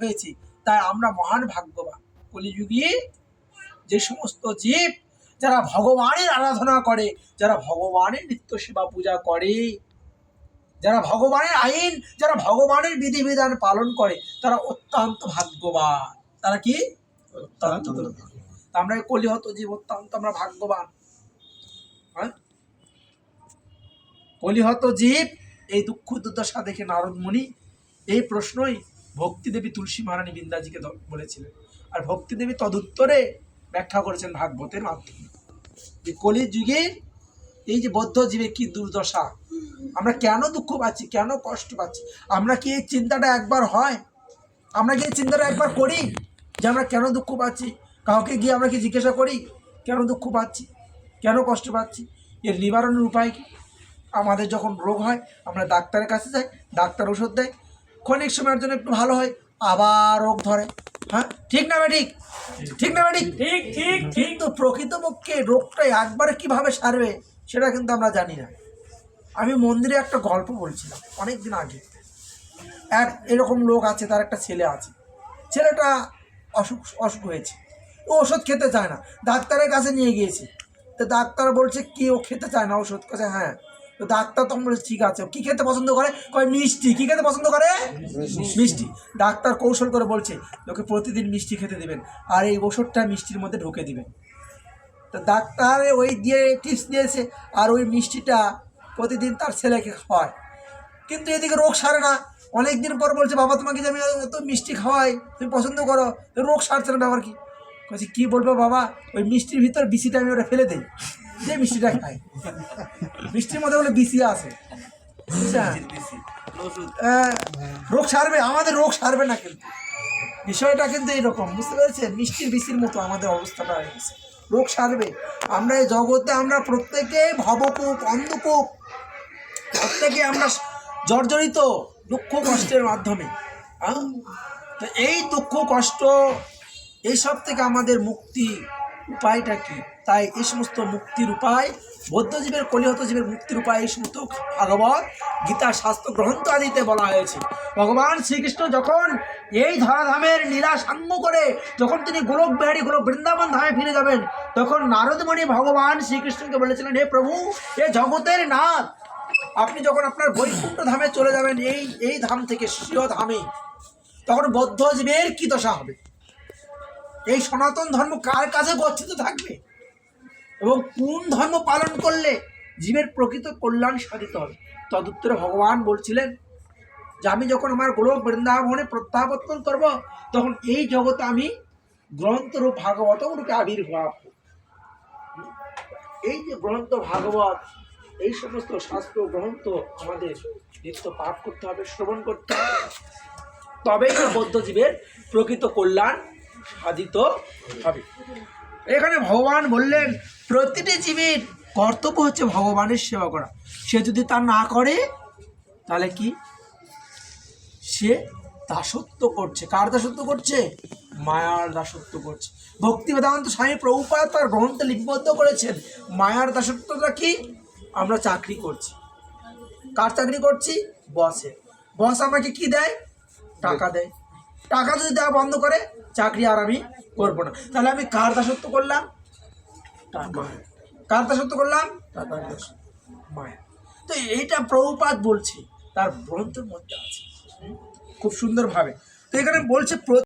হয়েছি, তাই আমরা মহান ভাগ্যবান। কলিযুগে যে সমস্ত জীব যারা ভগবানের আরাধনা করে, যারা ভগবানের নিত্য সেবা পূজা করে, যারা ভগবানের আইন, যারা ভগবানের বিধিবিধান পালন করে, তারা অত্যন্ত ভাগ্যবান। তারা কি অত্যন্ত ভাগ্যবান। আমরা কলিহত জীব অত্যন্ত আমরা ভাগ্যবান। হ্যাঁ, কলিহত জীব এই দুঃখ দুর্দশা দেখে নারদ মুনি এই প্রশ্নই ভক্তি দেবী তুলসী মহারানী বৃন্দাজিকে বলেছিলেন, আর ভক্তি দেবী তদুত্তরে ব্যাখ্যা করেছেন ভাগবতের মাধ্যমে যে কলির যুগে এই যে বদ্ধ জীবের কি দুর্দশা, আমরা কেন দুঃখ পাচ্ছি, কেন কষ্ট পাচ্ছি। আমরা কি এই চিন্তাটা একবার হয়, আমরা কি এই চিন্তাটা একবার করি যে আমরা কেন দুঃখ পাচ্ছি? কাউকে গিয়ে আমরা কি জিজ্ঞাসা করি কেন দুঃখ পাচ্ছি, কেন কষ্ট পাচ্ছি? এর নিবারণের উপায় কি? আমাদের যখন রোগ হয় আমরা ডাক্তারের কাছে যাই, ডাক্তার ওষুধ দেয়, ক্ষণিক সময়ের জন্য একটু ভালো হয়, আবার রোগ ধরে। হ্যাঁ, ঠিক না ঠিক? ঠিক না ঠিক? ঠিক ঠিক। কিন্তু প্রকৃতপক্ষে রোগটা একবারে কিভাবে সারবে সেটা কিন্তু আমরা জানি না। আমি মন্দিরে একটা গল্প বলছিলাম অনেক দিন আগে। এক এরকম লোক আছে, তার একটা ছেলে আছে, ছেলেটা অসুখ হয়েছে, ও ওষুধ খেতে চায় না, ডাক্তারের কাছে নিয়ে গিয়েছে। তো ডাক্তার বলছে কি ও খেতে চায় না ওষুধ? কাছে হ্যাঁ। তো ডাক্তার তখন বলছে ঠিক আছে, কি খেতে পছন্দ করে? কয় মিষ্টি। কি খেতে পছন্দ করে? মিষ্টি। ডাক্তার কৌশল করে বলছে লোকে প্রতিদিন মিষ্টি খেতে দেবেন, আর এই ওষুধটা মিষ্টির মধ্যে ঢুকে দিবেন। তো ডাক্তার ওই দিয়ে টিপস দিয়েছে, আর ওই মিষ্টিটা প্রতিদিন তার ছেলেকে খাওয়ায়। কিন্তু এদিকে রোগ সারে না। অনেক দিন পর বলছে বাবা তোমাকে যে আমি এত মিষ্টি খাওয়াই, তুমি পছন্দ করো, রোগ সারছে না, ব্যাপার কি? বলছি কী বলবো বাবা, ওই মিষ্টির ভিতর বিসিটা আমি ওটা ফেলে দিই, যে মিষ্টিটা খাই। মিষ্টির মধ্যে বলে বিসি আছে, রোগ সারবে, আমাদের রোগ সারবে না। কিন্তু বিষয়টা কিন্তু এইরকম, বুঝতে পেরেছেন? মিষ্টির বিসির মতো আমাদের অবস্থাটা হয়ে গেছে। রোগ সারবে? আমরা এই জগতে আমরা প্রত্যেকে ভবকূপ, অন্ধকূপ, প্রত্যেকে আমরা জর্জরিত দুঃখ কষ্টের মাধ্যমে। তো এই দুঃখ কষ্ট এইসব থেকে আমাদের মুক্তি উপায়টা কি? তাই এই সমস্ত মুক্তির উপায়, বৌদ্ধজীবের কলিহত জীবের মুক্তির উপায় এই সমস্ত ভাগবত, গীতা, শাস্ত্র গ্রন্থ আদিতে বলা হয়েছে। ভগবান শ্রীকৃষ্ণ যখন এই ধরাধামের লীলা সাঙ্গ করে যখন তিনি গোলক বিহারী গোলক বৃন্দাবন ধামে ফিরে যাবেন, তখন নারদমণি ভগবান শ্রীকৃষ্ণকে বলেছিলেন, হে প্রভু, এ জগতের নাথ, আপনি যখন আপনার বৈকুণ্ঠ ধামে চলে যাবেন, এই ধাম থেকে স্বীয় ধামে, তখন বৌদ্ধ জীবের কি দশা হবে? এই সনাতন ধর্ম কার কাছে গচ্ছিত থাকবে? এবং কোন ধর্ম পালন করলে জীবের প্রকৃত কল্যাণ সাধিত হবে? তদুত্তরে ভগবান বলছিলেন যে আমি যখন আমার গোলক বৃন্দাবনে প্রত্যাবর্তন করব, তখন এই জগতে আমি গ্রন্থরূপ ভাগবত রূপে আবির্ভাব। এই যে গ্রন্থ ভাগবত, এই সমস্ত শাস্ত্র গ্রন্থ আমাদের নিত্য পাঠ করতে হবে, শ্রবণ করতে হবে, তবেই না বৌদ্ধ জীবের প্রকৃত কল্যাণ সাধিত হবে। এখানে ভগবান বললেন প্রতিটি জীবের কর্তব্য হচ্ছে ভগবানের সেবা করা। সে যদি তা না করে তাহলে কি? সে দাসত্ব করছে। কার দাসত্ব করছে? মায়ার দাসত্ব করছে। ভক্তি বেদান্ত স্বামী প্রভুপাদ তার গ্রন্থে লিপিবদ্ধ করেছেন মায়ার দাসত্বটা কি? আমরা চাকরি করছি। কার চাকরি করছি? বসের। বস আমাকে কি দেয়? টাকা দেয়। টাকা যদি দেওয়া বন্ধ করে, চাকরি আর আমি করবো না। তাহলে আমি কার দাসত্ব করলাম? টাকা। কার দাসত্ব করলাম? টাকার দাসত্ব, মায়া। তো এইটা প্রভুপাদ বলছে, তার গ্রন্থের মধ্যে আছে খুব সুন্দরভাবে। তো এখানে বলছে